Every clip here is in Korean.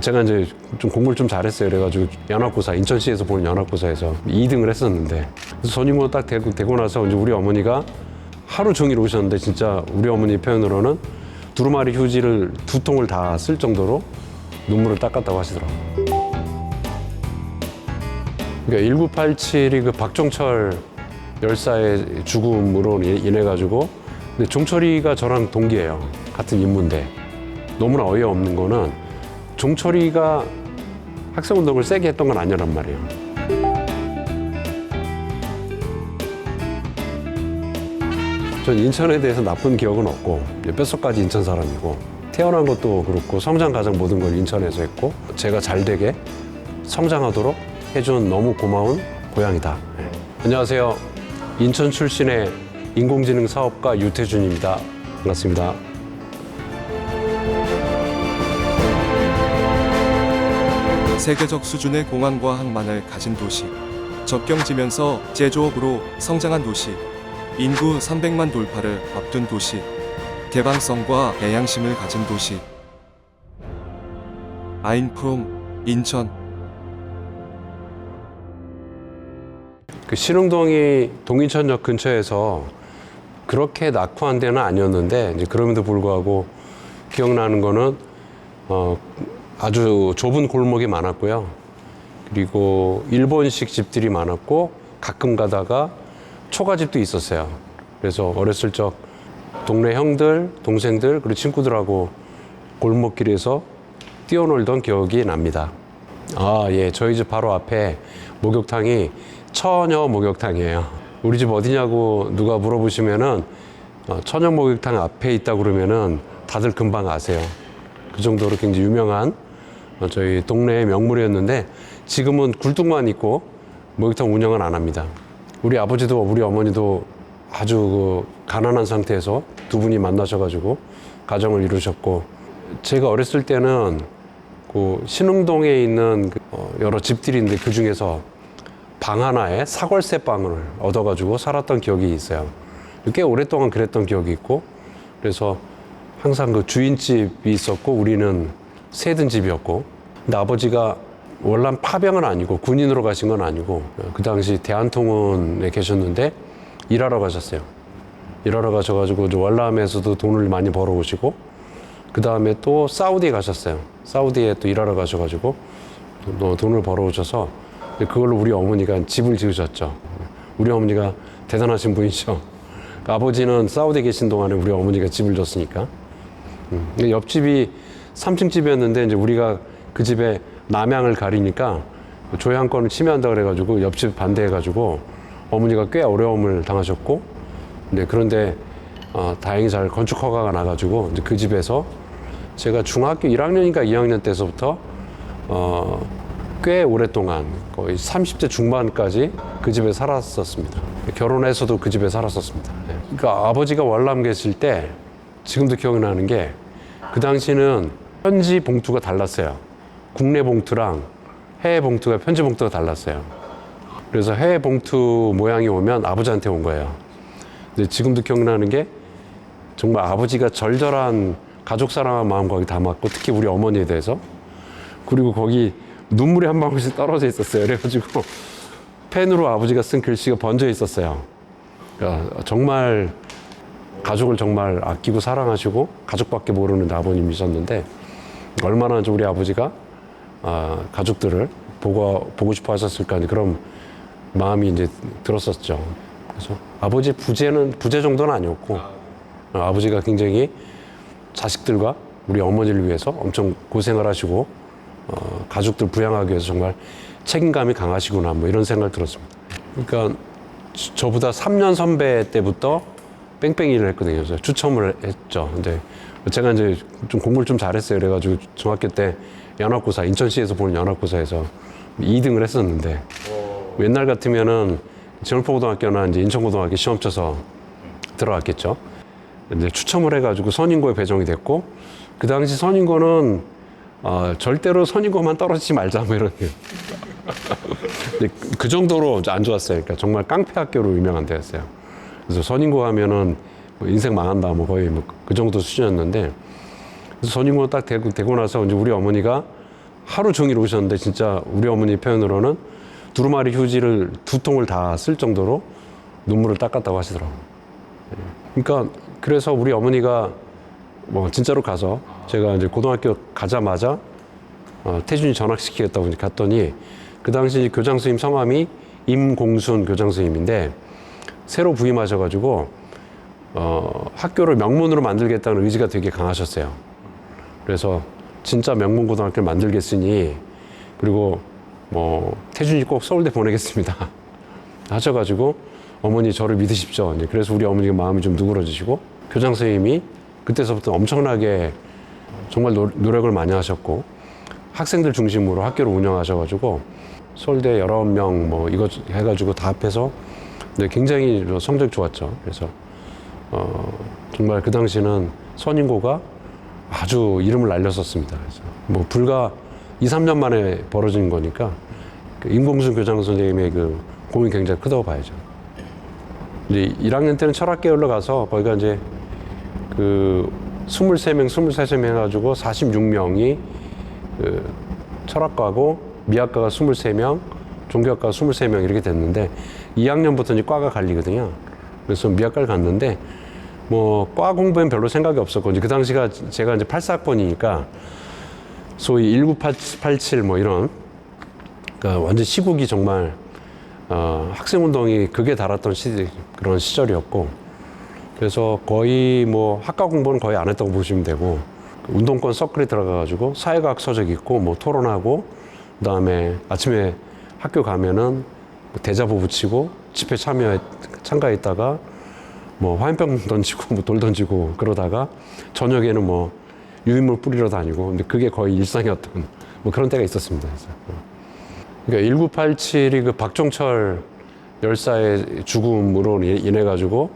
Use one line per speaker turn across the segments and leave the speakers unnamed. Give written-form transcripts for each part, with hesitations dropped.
제가 이제 좀 공부를 좀 잘했어요. 그래가지고 연합고사, 인천시에서 보는 연합고사에서 2등을 했었는데, 그래서 선임고 딱 되고 나서 이제 우리 어머니가 하루 종일 오셨는데, 진짜 우리 어머니 표현으로는 두루마리 휴지를 2통을 다 쓸 정도로 눈물을 닦았다고 하시더라고요. 그러니까 1987이 그 박종철 열사의 죽음으로 인해 가지고, 근데 종철이가 저랑 동기예요. 같은 인문대. 너무나 어이없는 거는 종철이가 학생운동을 세게 했던 건 아니란 말이에요. 전 인천에 대해서 나쁜 기억은 없고, 뼛속까지 인천 사람이고, 태어난 것도 그렇고, 성장 가장 모든 걸 인천에서 했고, 제가 잘 되게 성장하도록 해준 너무 고마운 고향이다. 네. 안녕하세요. 인천 출신의 인공지능 사업가 유태준입니다. 반갑습니다.
세계적 수준의 공항과 항만을 가진 도시, 접경지면서 제조업으로 성장한 도시, 인구 300만 돌파를 앞둔 도시, 개방성과 애양심을 가진 도시. 아인프롬 인천.
그 신흥동이 동인천역 근처에서 그렇게 낙후한 데는 아니었는데, 이제 그럼에도 불구하고 기억나는 거는 아주 좁은 골목이 많았고요. 그리고 일본식 집들이 많았고, 가끔 가다가 초가집도 있었어요. 그래서 어렸을 적 동네 형들, 동생들, 그리고 친구들하고 골목길에서 뛰어놀던 기억이 납니다. 아, 예. 저희 집 바로 앞에 목욕탕이 처녀 목욕탕이에요. 우리 집 어디냐고 누가 물어보시면은 처녀 목욕탕 앞에 있다 그러면은 다들 금방 아세요. 그 정도로 굉장히 유명한 저희 동네의 명물이었는데, 지금은 굴뚝만 있고 목욕탕 운영은 안 합니다. 우리 아버지도 우리 어머니도 아주 그 가난한 상태에서 두 분이 만나셔가지고 가정을 이루셨고, 제가 어렸을 때는 그 신흥동에 있는 여러 집들인데 그 중에서 방 하나에 사골세 빵을 얻어가지고 살았던 기억이 있어요. 꽤 오랫동안 그랬던 기억이 있고, 그래서 항상 그 주인집이 있었고 우리는 세든 집이었고, 근데 아버지가 월남 파병은 아니고 군인으로 가신 건 아니고 그 당시 대한통운에 계셨는데 일하러 가셨어요. 일하러 가셔가지고 월남에서도 돈을 많이 벌어오시고, 그 다음에 또 사우디에 가셨어요. 사우디에 또 일하러 가셔가지고 돈을 벌어오셔서 그걸로 우리 어머니가 집을 지으셨죠. 우리 어머니가 대단하신 분이죠. 아버지는 사우디에 계신 동안에 우리 어머니가 집을 줬으니까. 옆집이 3층 집이었는데, 이제 우리가 그 집에 남향을 가리니까 조향권을 침해한다 그래가지고 옆집 반대해가지고 어머니가 꽤 어려움을 당하셨고, 그런데 다행히 잘 건축 허가가 나가지고 이제 그 집에서 제가 중학교 1학년인가 2학년 때서부터 꽤 오랫동안 거의 30대 중반까지 그 집에 살았었습니다. 결혼해서도 그 집에 살았었습니다. 그러니까 아버지가 월남 계실 때 지금도 기억나는 게, 그 당시는 편지 봉투가 달랐어요. 국내 봉투랑 해외 봉투가, 편지 봉투가 달랐어요. 그래서 해외 봉투 모양이 오면 아버지한테 온 거예요. 근데 지금도 기억나는 게, 정말 아버지가 절절한 가족 사랑한 마음 거기 담았고, 특히 우리 어머니에 대해서. 그리고 거기 눈물이 한 방울씩 떨어져 있었어요. 그래가지고 펜으로 아버지가 쓴 글씨가 번져 있었어요. 그러니까 정말 가족을 정말 아끼고 사랑하시고 가족밖에 모르는 아버님이셨는데, 얼마나 우리 아버지가 가족들을 보고 싶어 하셨을까, 그런 마음이 이제 들었었죠. 그래서 아버지 부재 정도는 아니었고, 아버지가 굉장히 자식들과 우리 어머니를 위해서 엄청 고생을 하시고, 가족들 부양하기 위해서 정말 책임감이 강하시구나, 뭐 이런 생각을 들었습니다. 그러니까 저보다 3년 선배 때부터 뺑뺑이를 했거든요. 그래서 추첨을 했죠. 근데 제가 이제 좀 공부를 좀 잘했어요. 그래가지고 중학교 때 연합고사, 인천시에서 보는 연합고사에서 2등을 했었는데, 옛날 같으면은 진월포고등학교나 이제 인천고등학교 시험 쳐서 들어갔겠죠. 근데 추첨을 해가지고 선인고에 배정이 됐고, 그 당시 선인고는 절대로 선인고만 떨어지지 말자, 뭐 이런. 그 정도로 안 좋았어요. 그러니까 정말 깡패 학교로 유명한 데였어요. 그래서 선인고 하면은 뭐 인생 망한다, 뭐 거의 뭐 그 정도 수준이었는데, 그래서 선인고 딱 되고 나서 이제 우리 어머니가 하루 종일 오셨는데 진짜 우리 어머니 표현으로는 두루마리 휴지를 2통을 다 쓸 정도로 눈물을 닦았다고 하시더라고요. 그러니까 그래서 우리 어머니가 뭐 진짜로 가서 제가 이제 고등학교 가자마자 태준이 전학시키겠다고 갔더니 그 당시 교장 선생님 성함이 임공순 교장 선생님인데 새로 부임하셔가지고 학교를 명문으로 만들겠다는 의지가 되게 강하셨어요. 그래서 진짜 명문 고등학교를 만들겠으니 그리고 뭐 태준이 꼭 서울대 보내겠습니다 하셔가지고 어머니 저를 믿으십시오. 그래서 우리 어머니가 마음이 좀 누그러지시고 교장 선생님이 그때서부터 엄청나게 정말 노력을 많이 하셨고 학생들 중심으로 학교를 운영하셔가지고 서울대 19명 뭐 이거 해가지고 다 합해서 굉장히 성적이 좋았죠. 그래서 정말 그 당시는 선인고가 아주 이름을 날렸었습니다. 그래서 뭐 불과 2, 3년 만에 벌어진 거니까 그 임공순 교장 선생님의 그 공이 굉장히 크다고 봐야죠. 이제 1학년 때는 철학계열로 가서 거기가 이제 그 23명, 23명 해가지고 46명이 그 철학과고 미학과가 23명, 종교학과가 23명 이렇게 됐는데 2학년부터 이제 과가 갈리거든요. 그래서 미학과를 갔는데 뭐 과 공부엔 별로 생각이 없었고 이제 그 당시가 제가 이제 84학번이니까 소위 1987 뭐 이런 그러니까 완전 시국이 정말 학생운동이 극에 달았던 그런 시절이었고 그래서 거의 뭐 학과 공부는 거의 안 했다고 보시면 되고 운동권 서클에 들어가가지고 사회과학 서적 읽고 뭐 토론하고 그다음에 아침에 학교 가면은 대자보 붙이고 집회 참가했다가 뭐 화염병 던지고 뭐 돌 던지고 그러다가 저녁에는 뭐 유인물 뿌리러 다니고 근데 그게 거의 일상이었던 뭐 그런 때가 있었습니다. 그래서. 그러니까 1987이 그 박종철 열사의 죽음으로 인해 가지고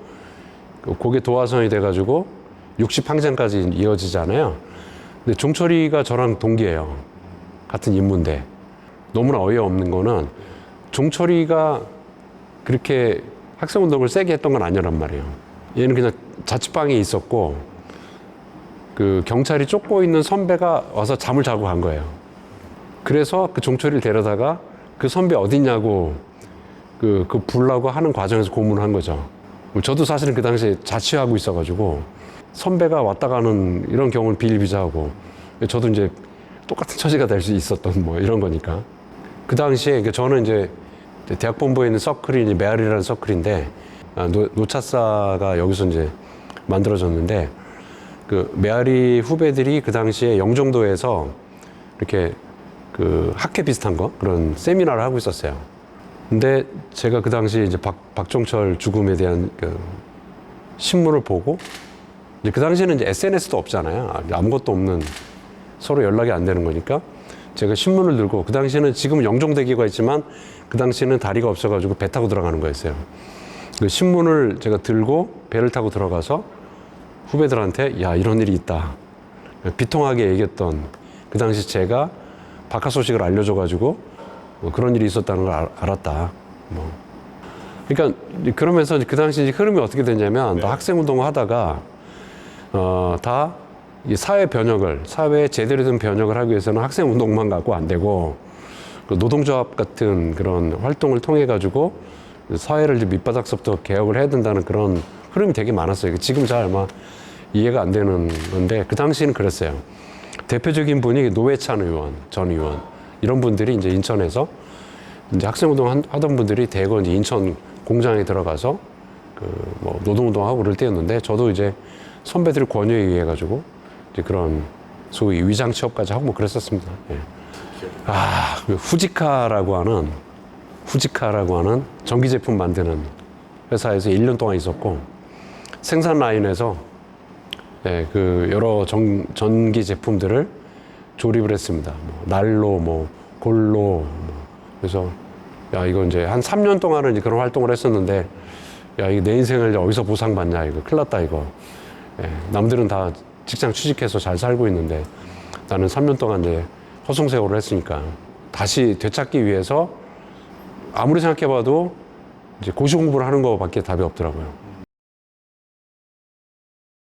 그게 도화선이 돼 가지고 60항쟁까지 이어지잖아요. 근데 종철이가 저랑 동기예요. 같은 인문대. 너무나 어이없는 거는 종철이가 그렇게 학생운동을 세게 했던 건 아니란 말이에요. 얘는 그냥 자취방에 있었고 그 경찰이 쫓고 있는 선배가 와서 잠을 자고 간 거예요. 그래서 그 종철이를 데려다가 그 선배 어딨냐고 그 부르려고 하는 과정에서 고문을 한 거죠. 저도 사실은 그 당시에 자취하고 있어가지고 선배가 왔다 가는 이런 경우는 비일비재하고 저도 이제 똑같은 처지가 될 수 있었던 뭐 이런 거니까. 그 당시에 저는 이제 대학 본부에 있는 서클이 이제 메아리라는 서클인데 노차사가 여기서 이제 만들어졌는데 그 메아리 후배들이 그 당시에 영종도에서 이렇게 그 학회 비슷한 거 그런 세미나를 하고 있었어요. 근데 제가 그 당시 이제 박종철 죽음에 대한 그 신문을 보고 이제 그 당시에는 이제 SNS도 없잖아요. 아무것도 없는 서로 연락이 안 되는 거니까 제가 신문을 들고 그 당시에는 지금 영종대교가 있지만 그 당시에는 다리가 없어가지고 배 타고 들어가는 거였어요. 그 신문을 제가 들고 배를 타고 들어가서 후배들한테 야 이런 일이 있다 비통하게 얘기했던 그 당시 제가 박하 소식을 알려줘가지고 뭐 그런 일이 있었다는 걸 알았다. 뭐. 그러니까 그러면서 그 당시 흐름이 어떻게 됐냐면 다 학생운동을 하다가 다 사회 변혁을 사회에 제대로 된 변혁을 하기 위해서는 학생운동만 갖고 안 되고 그 노동조합 같은 그런 활동을 통해 가지고 사회를 이제 밑바닥서부터 개혁을 해야 된다는 그런 흐름이 되게 많았어요. 지금 잘 아마 이해가 안 되는 건데 그 당시에는 그랬어요. 대표적인 분이 노회찬 의원, 전 의원 이런 분들이 이제 인천에서 이제 학생운동 하던 분들이 대거 이제 인천 공장에 들어가서 그 뭐 노동운동하고 그럴 때였는데 저도 이제 선배들 권유에 의해 가지고 이제 그런 소위 위장 취업까지 하고 뭐 그랬었습니다. 예. 후지카라고 하는 전기 제품 만드는 회사에서 1년 동안 있었고 생산 라인에서 예, 그 여러 전기 제품들을 조립을 했습니다. 뭐 난로, 뭐 골로, 뭐 그래서 야 이거 이제 한 3년 동안은 이제 그런 활동을 했었는데 야 이거 내 인생을 이제 어디서 보상받냐 이거 큰일 났다 이거. 예, 남들은 다 직장 취직해서 잘 살고 있는데 나는 3년 동안 이제 허송세월을 했으니까 다시 되찾기 위해서 아무리 생각해봐도 이제 고시 공부를 하는 거밖에 답이 없더라고요.